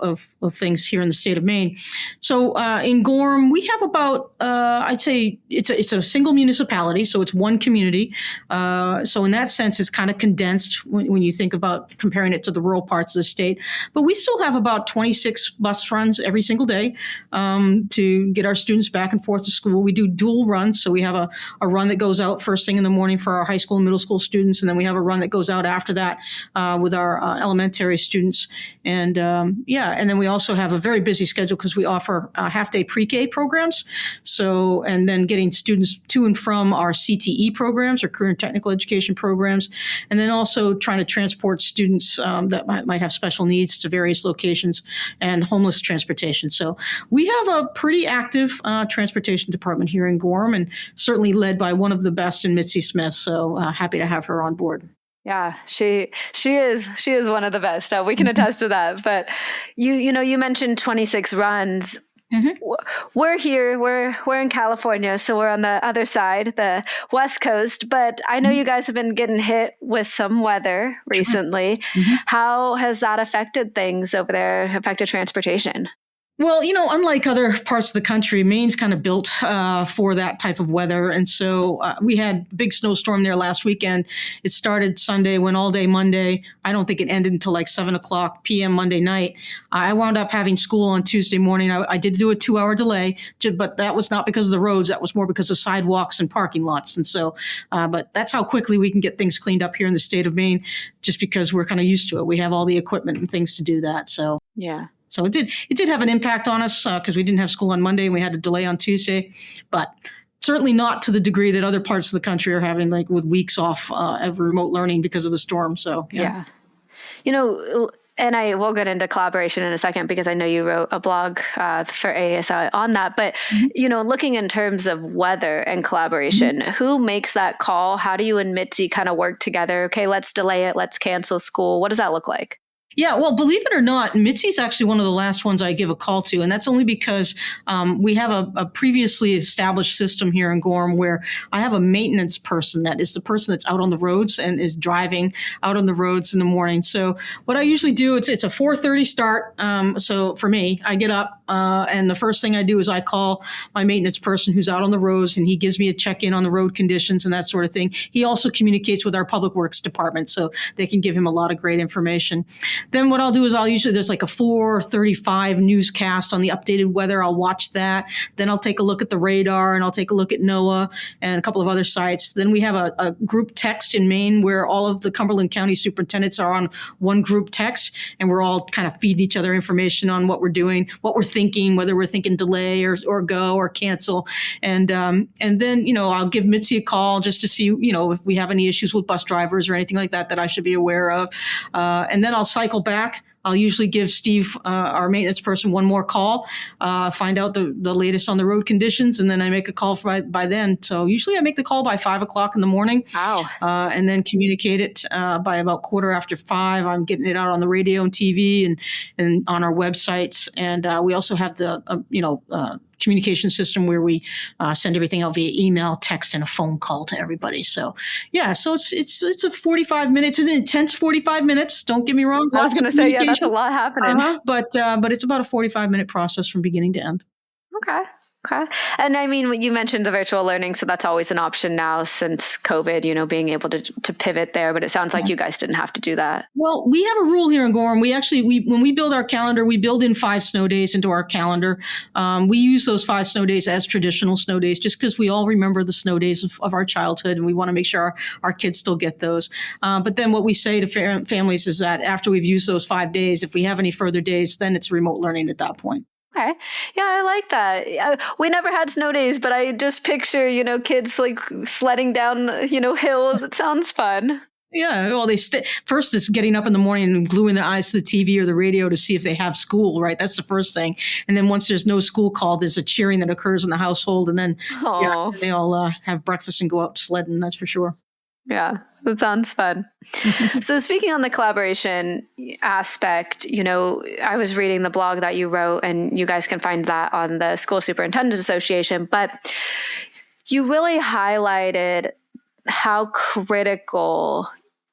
things here in the state of Maine. So in Gorham, we have about, I'd say it's a single municipality. So it's one community. So So in that sense, it's kind of condensed when you think about comparing it to the rural parts of the state. But we still have about 26 bus runs every single day to get our students back and forth to school. We do dual runs. So we have a run that goes out first thing in the morning for our high school and middle school students. And then we have a run that goes out after that with our elementary students. And and then we also have a very busy schedule because we offer half-day pre-K programs. So, and then getting students to and from our CTE programs or career and technical education programs. And then also trying to transport students that might have special needs to various locations and homeless transportation. So we have a pretty active transportation department here in Gorham, and certainly led by one of the best in Mitzi Smith. So happy to have her on board. Yeah, she is one of the best. We can attest to that. But you mentioned 26 runs. Mm-hmm. We're here. We're in California, so we're on the other side, the West Coast. But I know you guys have been getting hit with some weather recently. Mm-hmm. How has that affected things over there? Affected transportation? Well, unlike other parts of the country, Maine's kind of built for that type of weather. And so we had a big snowstorm there last weekend. It started Sunday, went all day Monday. I don't think it ended until like 7:00 p.m. Monday night. I wound up having school on Tuesday morning. I did do a 2-hour delay, but that was not because of the roads. That was more because of sidewalks and parking lots. And so, but that's how quickly we can get things cleaned up here in the state of Maine, just because we're kind of used to it. We have all the equipment and things to do that. So, yeah. So it did have an impact on us because we didn't have school on Monday and we had a delay on Tuesday, but certainly not to the degree that other parts of the country are having, like with weeks off of remote learning because of the storm. So, yeah. And I will get into collaboration in a second because I know you wrote a blog for AASA on that. But, looking in terms of weather and collaboration, who makes that call? How do you and Mitzi kind of work together? Okay, let's delay it. Let's cancel school. What does that look like? Yeah, well, believe it or not, Mitzi's actually one of the last ones I give a call to. And that's only because we have a previously established system here in Gorham where I have a maintenance person that is the person that's out on the roads and is driving out on the roads in the morning. So what I usually do, it's a 4:30 start. So for me, I get up and the first thing I do is I call my maintenance person who's out on the roads, and he gives me a check-in on the road conditions and that sort of thing. He also communicates with our public works department, so they can give him a lot of great information. Then what I'll do is there's like a 4:35 newscast on the updated weather. I'll watch that. Then I'll take a look at the radar, and I'll take a look at NOAA and a couple of other sites. Then we have a group text in Maine where all of the Cumberland County superintendents are on one group text, and we're all kind of feeding each other information on what we're doing, what we're thinking, whether we're thinking delay or go or cancel. And then, I'll give Mitzi a call just to see, if we have any issues with bus drivers or anything like that I should be aware of. And then I'll cycle back. I'll usually give Steve, our maintenance person, one more call, find out the latest on the road conditions, and then I make a call by then. So usually I make the call by 5:00 in the morning. Wow. And then communicate it by about 5:15. I'm getting it out on the radio and TV and on our websites. And we also have the, communication system where we send everything out via email, text, and a phone call to everybody. So so it's a 45 minutes. It's an intense 45 minutes. Don't get me wrong. I was going to say, yeah, that's a lot happening. But it's about a 45-minute process from beginning to end. Okay. And I mean, you mentioned the virtual learning, so that's always an option now since COVID, being able to pivot there. But it sounds like you guys didn't have to do that. Well, we have a rule here in Gorham. We when we build our calendar, we build in 5 snow days into our calendar. We use those 5 snow days as traditional snow days just because we all remember the snow days of our childhood, and we want to make sure our kids still get those. But then what we say to families is that after we've used those 5 days, if we have any further days, then it's remote learning at that point. Okay. Yeah, I like that. We never had snow days, but I just picture, kids like sledding down, hills. It sounds fun. Yeah. Well, first it's getting up in the morning and gluing their eyes to the TV or the radio to see if they have school, right? That's the first thing. And then once there's no school called, there's a cheering that occurs in the household. And then they all have breakfast and go out sledding. That's for sure. Yeah, that sounds fun. So speaking on the collaboration aspect, I was reading the blog that you wrote, and you guys can find that on the School Superintendents Association, but you really highlighted how critical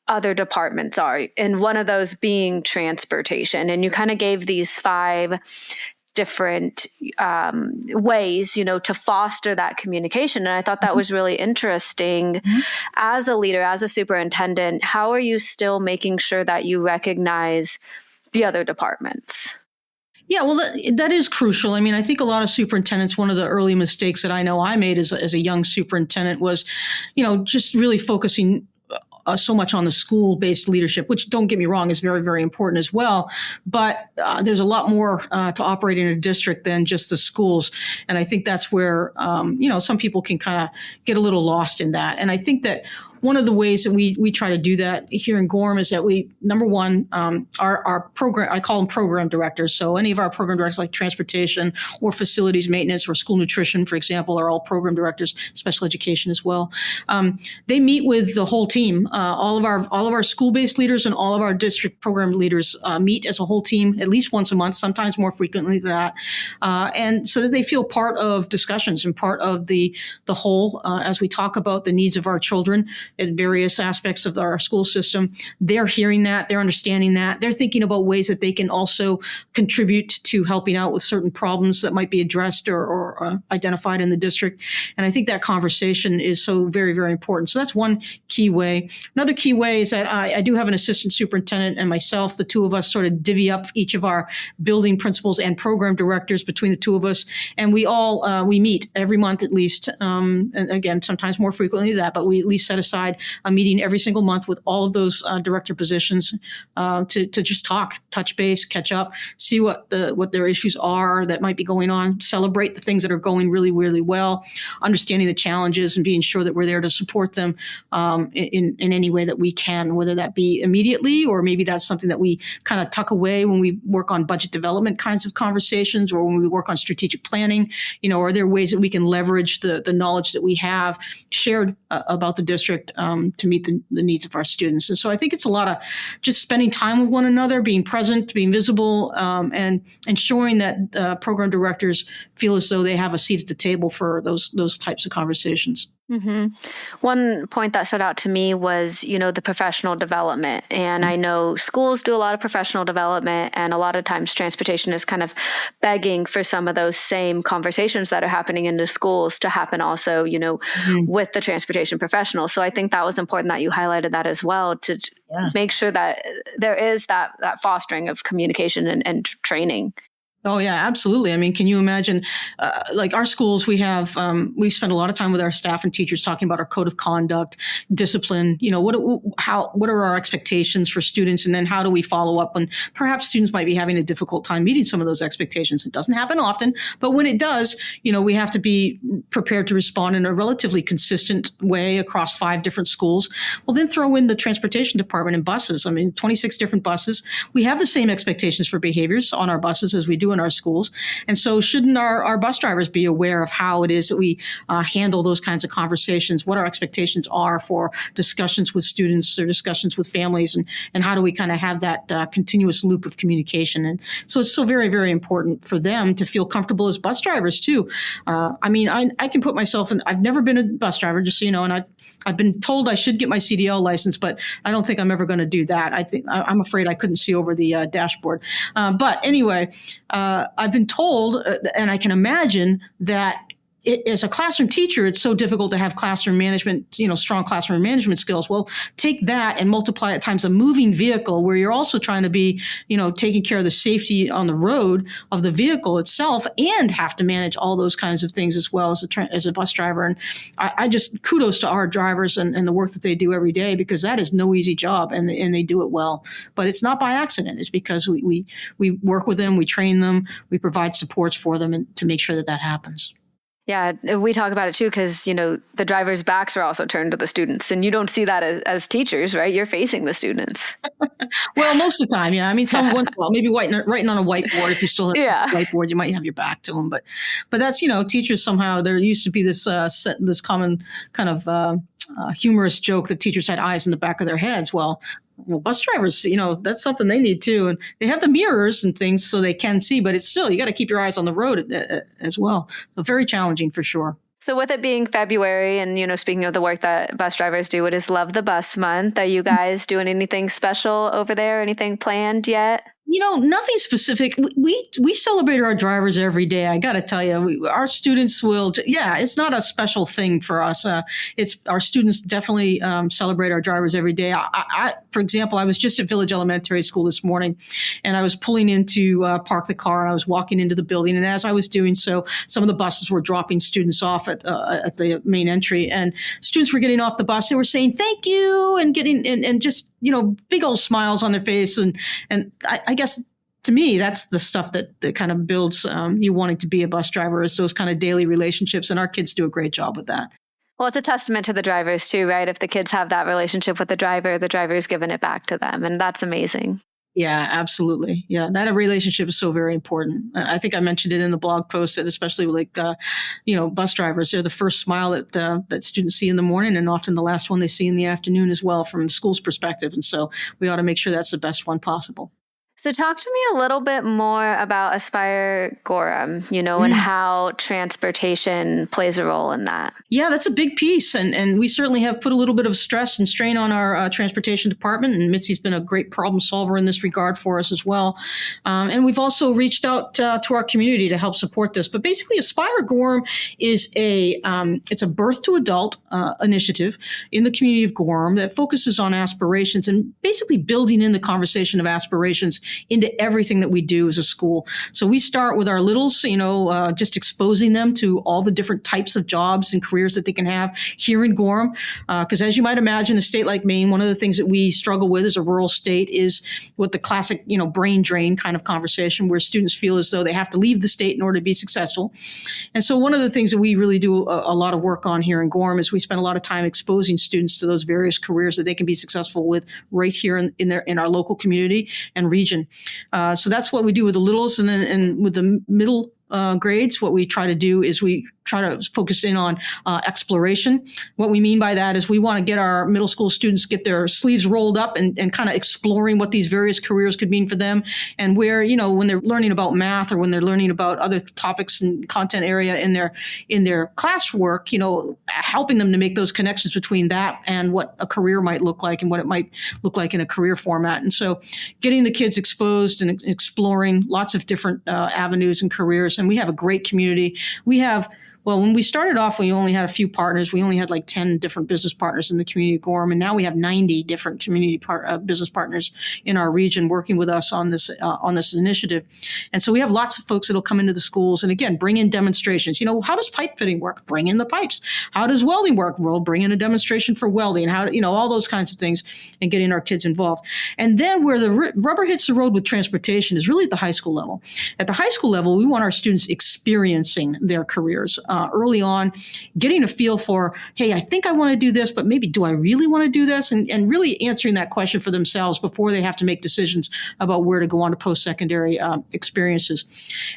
other departments are, and one of those being transportation. And you kind of gave these 5 different ways, to foster that communication. And I thought that was really interesting. As a leader, as a superintendent, how are you still making sure that you recognize the other departments? Yeah, well, that is crucial. I mean, I think a lot of superintendents, one of the early mistakes that I know I made as a young superintendent was, just really focusing so much on the school-based leadership, which, don't get me wrong, is very, very important as well. But there's a lot more to operate in a district than just the schools. And I think that's where, some people can kind of get a little lost in that. And I think that one of the ways that we try to do that here in Gorham is that number one, our program, I call them program directors. So any of our program directors, like transportation or facilities maintenance or school nutrition, for example, are all program directors, special education as well. They meet with the whole team. All of our school-based leaders and all of our district program leaders meet as a whole team at least once a month, sometimes more frequently than that. And so that they feel part of discussions and part of the whole as we talk about the needs of our children in various aspects of our school system. They're hearing that, they're understanding that, they're thinking about ways that they can also contribute to helping out with certain problems that might be addressed or identified in the district. And I think that conversation is so very, very important. So that's one key way. Another key way is that I do have an assistant superintendent and myself. The two of us sort of divvy up each of our building principals and program directors between the two of us. And we meet every month at least. And again, sometimes more frequently than that, but we at least set aside a meeting every single month with all of those director positions to just talk, touch base, catch up, see what their issues are that might be going on, celebrate the things that are going really, really well, understanding the challenges and being sure that we're there to support them in any way that we can, whether that be immediately or maybe that's something that we kind of tuck away when we work on budget development kinds of conversations or when we work on strategic planning. Are there ways that we can leverage the knowledge that we have shared about the district to meet the needs of our students? And so I think it's a lot of just spending time with one another, being present, being visible, and ensuring that program directors feel as though they have a seat at the table for those types of conversations. Mm-hmm. One point that stood out to me was, the professional development. And I know schools do a lot of professional development, and a lot of times transportation is kind of begging for some of those same conversations that are happening in the schools to happen also, with the transportation professionals. So I think that was important that you highlighted that as well to make sure that there is that fostering of communication and training. Oh, yeah, absolutely. I mean, can you imagine, like our schools, we've spent a lot of time with our staff and teachers talking about our code of conduct, discipline, what are our expectations for students? And then how do we follow up when perhaps students might be having a difficult time meeting some of those expectations? It doesn't happen often, but when it does, we have to be prepared to respond in a relatively consistent way across 5 different schools. Well, then throw in the transportation department and buses. I mean, 26 different buses. We have the same expectations for behaviors on our buses as we do in our schools. And so shouldn't our bus drivers be aware of how it is that we handle those kinds of conversations, what our expectations are for discussions with students or discussions with families, and how do we kind of have that continuous loop of communication? And so it's so very, very important for them to feel comfortable as bus drivers too. I mean, I can put myself in, I've never been a bus driver, just so you know, and I've been told I should get my CDL license, but I don't think I'm ever going to do that. I'm afraid I couldn't see over the dashboard. But anyway, I've been told, and I can imagine that as a classroom teacher, it's so difficult to have classroom management, strong classroom management skills. Well, take that and multiply it times a moving vehicle where you're also trying to be, taking care of the safety on the road of the vehicle itself and have to manage all those kinds of things as well as a bus driver. And I just kudos to our drivers and the work that they do every day, because that is no easy job and they do it well. But it's not by accident. It's because we work with them, we train them, we provide supports for them and to make sure that happens. Yeah, we talk about it too, because, the drivers' backs are also turned to the students, and you don't see that as teachers, right? You're facing the students. Well, most of the time, yeah. I mean, once in a while, maybe writing on a whiteboard. If you still have a whiteboard, you might have your back to them. But that's, teachers somehow, there used to be this common kind of humorous joke that teachers had eyes in the back of their heads. Well, bus drivers, that's something they need too. And they have the mirrors and things so they can see, but it's still, you got to keep your eyes on the road as well. So very challenging for sure. So with it being February and, speaking of the work that bus drivers do, it is Love the Bus Month. Are you guys doing anything special over there? Anything planned yet? Nothing specific. We celebrate our drivers every day. I got to tell you, our students will. Yeah, it's not a special thing for us. It's our students definitely celebrate our drivers every day. For example, I was just at Village Elementary School this morning, and I was pulling in to park the car, and I was walking into the building. And as I was doing so, some of the buses were dropping students off at the main entry, and students were getting off the bus. They were saying thank you and getting and just big old smiles on their face. And I guess to me, that's the stuff that kind of builds you wanting to be a bus driver, is those kind of daily relationships. And our kids do a great job with that. Well, it's a testament to the drivers too, right? If the kids have that relationship with the driver is giving it back to them. And that's amazing. Yeah, absolutely. Yeah, that relationship is so very important. I think I mentioned it in the blog post that especially bus drivers, they're the first smile that students see in the morning, and often the last one they see in the afternoon as well from the school's perspective. And so we ought to make sure that's the best one possible. So talk to me a little bit more about Aspire Gorham, and how transportation plays a role in that. Yeah, that's a big piece. And we certainly have put a little bit of stress and strain on our transportation department. And Mitzi's been a great problem solver in this regard for us as well. And we've also reached out to our community to help support this. But basically, Aspire Gorham is it's a birth to adult initiative in the community of Gorham that focuses on aspirations and basically building in the conversation of aspirations into everything that we do as a school. So we start with our littles, just exposing them to all the different types of jobs and careers that they can have here in Gorham. Because as you might imagine, a state like Maine, one of the things that we struggle with as a rural state is with the classic, brain drain kind of conversation where students feel as though they have to leave the state in order to be successful. And so one of the things that we really do a lot of work on here in Gorham is we spend a lot of time exposing students to those various careers that they can be successful with right here in our local community and region. So that's what we do with the littles, and with the middle grades, what we try to do is we try to focus in on exploration. What we mean by that is we want to get our middle school students get their sleeves rolled up and kind of exploring what these various careers could mean for them, and where, when they're learning about math or when they're learning about other topics and content area in their classwork, helping them to make those connections between that and what a career might look like and what it might look like in a career format. And so getting the kids exposed and exploring lots of different avenues and careers. And we have a great community. Well, when we started off, we only had a few partners. We only had like 10 different business partners in the community of Gorham, and now we have 90 different community business partners in our region working with us on this initiative. And so we have lots of folks that'll come into the schools and again bring in demonstrations. How does pipe fitting work? Bring in the pipes. How does welding work? We'll bring in a demonstration for welding. How all those kinds of things, and getting our kids involved. And then where the rubber hits the road with transportation is really at the high school level. At the high school level, we want our students experiencing their careers. Early on, getting a feel for, hey, I think I want to do this, but maybe do I really want to do this? And really answering that question for themselves before they have to make decisions about where to go on to post-secondary experiences.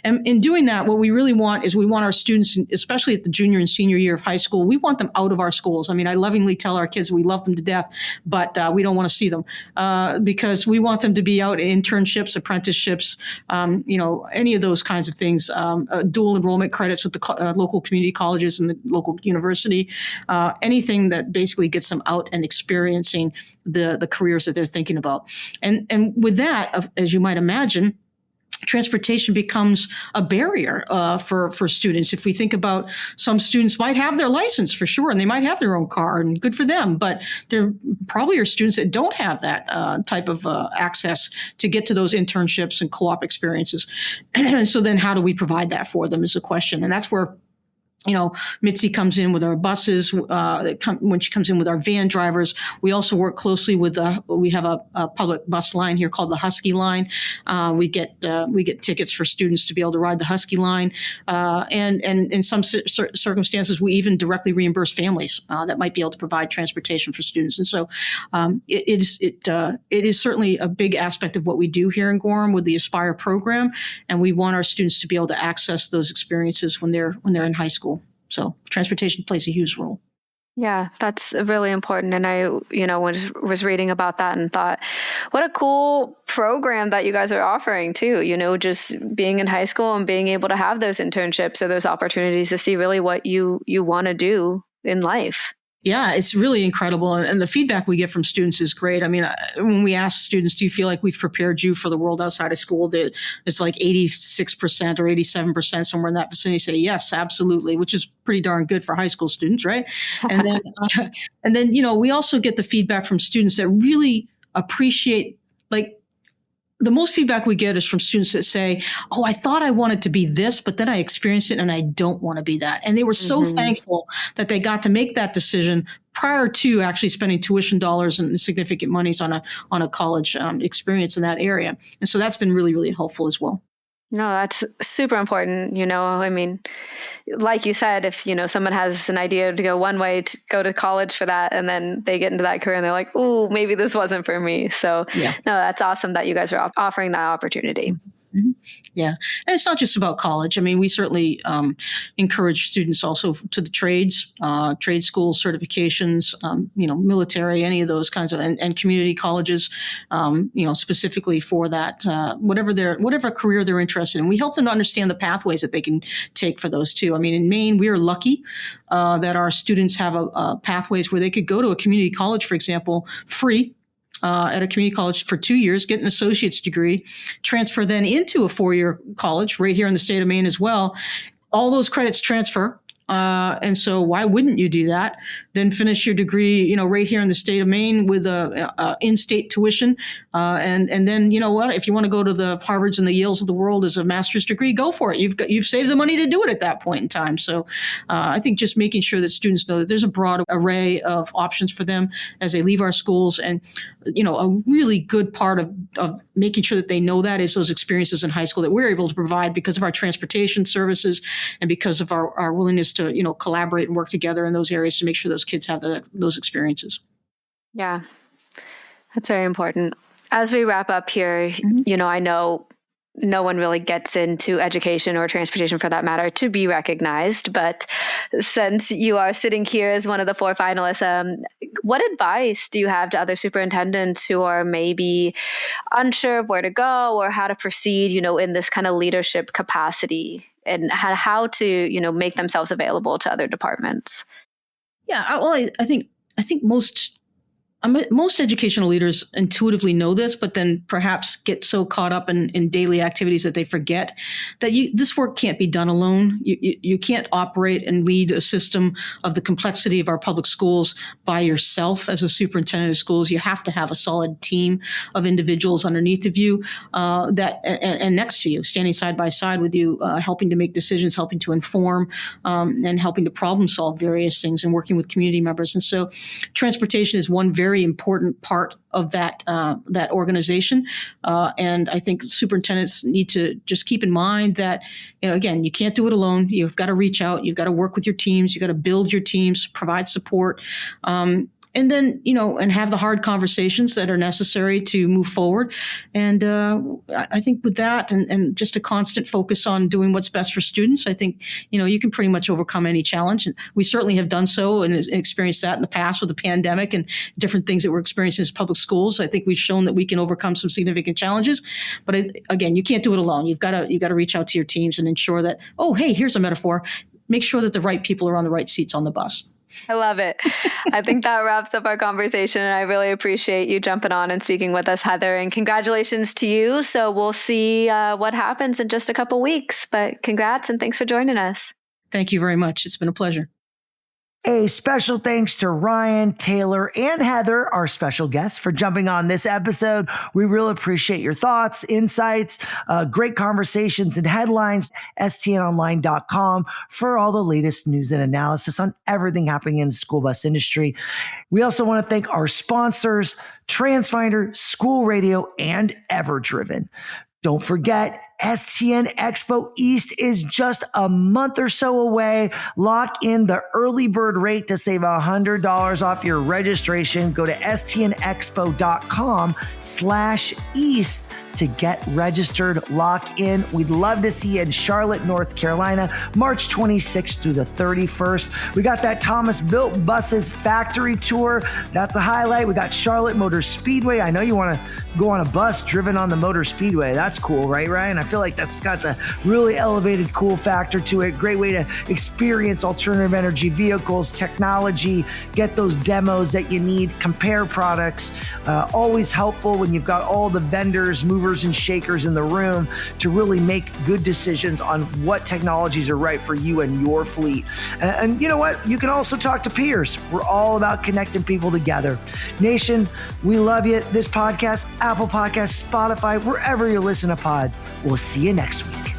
And in doing that, what we really want is we want our students, especially at the junior and senior year of high school, we want them out of our schools. I mean, I lovingly tell our kids we love them to death, but we don't want to see them because we want them to be out in internships, apprenticeships, any of those kinds of things, dual enrollment credits with the local community colleges and the local university, anything that basically gets them out and experiencing the careers that they're thinking about. And with that, as you might imagine, transportation becomes a barrier for students. If we think about, some students might have their license for sure, and they might have their own car, and good for them, but there probably are students that don't have that type of access to get to those internships and co-op experiences. And so then how do we provide that for them is a question. And that's where Mitzi comes in with our buses. When she comes in with our van drivers, we also work closely with. We have a public bus line here called the Husky Line. We get tickets for students to be able to ride the Husky Line, and in some circumstances, we even directly reimburse families that might be able to provide transportation for students. And so, it is certainly a big aspect of what we do here in Gorham with the Aspire program, and we want our students to be able to access those experiences when they're in high school. So transportation plays a huge role. Yeah, that's really important. And I, was reading about that and thought, what a cool program that you guys are offering too, just being in high school and being able to have those internships or those opportunities to see really what you want to do in life. Yeah, it's really incredible. And the feedback we get from students is great. I mean, when we ask students, do you feel like we've prepared you for the world outside of school? It's like 86% or 87%, somewhere in that vicinity, say, yes, absolutely, which is pretty darn good for high school students, right? And then, we also get the feedback from students that really appreciate, like, the most feedback we get is from students that say, oh, I thought I wanted to be this, but then I experienced it and I don't want to be that. And they were so thankful that they got to make that decision prior to actually spending tuition dollars and significant monies on a college experience in that area. And so that's been really, really helpful as well. No, that's super important. I mean, like you said, if, someone has an idea to go one way, to go to college for that, and then they get into that career and they're like, oh, maybe this wasn't for me. So no, that's awesome that you guys are offering that opportunity. Mm-hmm. Yeah. And it's not just about college. I mean, we certainly encourage students also to the trades, trade school certifications, military, any of those kinds of, and community colleges, specifically for that, whatever career they're interested in. We help them to understand the pathways that they can take for those too. I mean, in Maine, we are lucky that our students have pathways where they could go to a community college, for example, free. At a community college for 2 years, get an associate's degree, transfer then into a 4-year college right here in the state of Maine as well. All those credits transfer. And so why wouldn't you do that? Then finish your degree, right here in the state of Maine with a in-state tuition. And then, if you want to go to the Harvards and the Yales of the world as a master's degree, go for it. You've saved the money to do it at that point in time. So I think just making sure that students know that there's a broad array of options for them as they leave our schools. And, a really good part of making sure that they know that is those experiences in high school that we're able to provide because of our transportation services and because of our willingness to, collaborate and work together in those areas to make sure those kids have those experiences. Yeah, that's very important. As we wrap up here, I know no one really gets into education or transportation for that matter to be recognized. But since you are sitting here as one of the 4 finalists, what advice do you have to other superintendents who are maybe unsure of where to go or how to proceed, in this kind of leadership capacity and how to, make themselves available to other departments? Yeah, well, I think most educational leaders intuitively know this, but then perhaps get so caught up in daily activities that they forget that this work can't be done alone. You can't operate and lead a system of the complexity of our public schools by yourself as a superintendent of schools. You have to have a solid team of individuals underneath of you and next to you, standing side by side with you, helping to make decisions, helping to inform, and helping to problem solve various things and working with community members. And so transportation is one very important part of that organization. And I think superintendents need to just keep in mind that, again, you can't do it alone. You've got to reach out. You've got to work with your teams. You've got to build your teams, provide support. And then, and have the hard conversations that are necessary to move forward. And I think with that and just a constant focus on doing what's best for students, I think, you can pretty much overcome any challenge. And we certainly have done so and experienced that in the past with the pandemic and different things that we're experiencing as public schools. I think we've shown that we can overcome some significant challenges. But again, you can't do it alone. You've got to reach out to your teams and ensure that, oh, hey, here's a metaphor. Make sure that the right people are on the right seats on the bus. I love it. I think that wraps up our conversation. And I really appreciate you jumping on and speaking with us, Heather. And congratulations to you. So we'll see what happens in just a couple weeks. But congrats and thanks for joining us. Thank you very much. It's been a pleasure. A special thanks to Ryan, Taylor, and Heather, our special guests, for jumping on this episode. We really appreciate your thoughts, insights, great conversations and headlines. stnonline.com for all the latest news and analysis on everything happening in the school bus industry. We also want to thank our sponsors, TransFinder, School Radio, and Everdriven. Don't forget, STN Expo East is just a month or so away. Lock in the early bird rate to save $100 off your registration. Go to stnexpo.com/East to get registered. Lock in. We'd love to see you in Charlotte, North Carolina, March 26th through the 31st. We got that Thomas Built Buses factory tour. That's a highlight. We got Charlotte Motor Speedway. I know you want to go on a bus driven on the Motor Speedway. That's cool, right, Ryan? I feel like that's got the really elevated cool factor to it. Great way to experience alternative energy vehicles, technology, get those demos that you need, compare products. Always helpful when you've got all the vendors, movers and shakers in the room to really make good decisions on what technologies are right for you and your fleet. And you know what? You can also talk to peers. We're all about connecting people together. Nation, we love you. This podcast, Apple Podcasts, Spotify, wherever you listen to pods. We'll see you next week.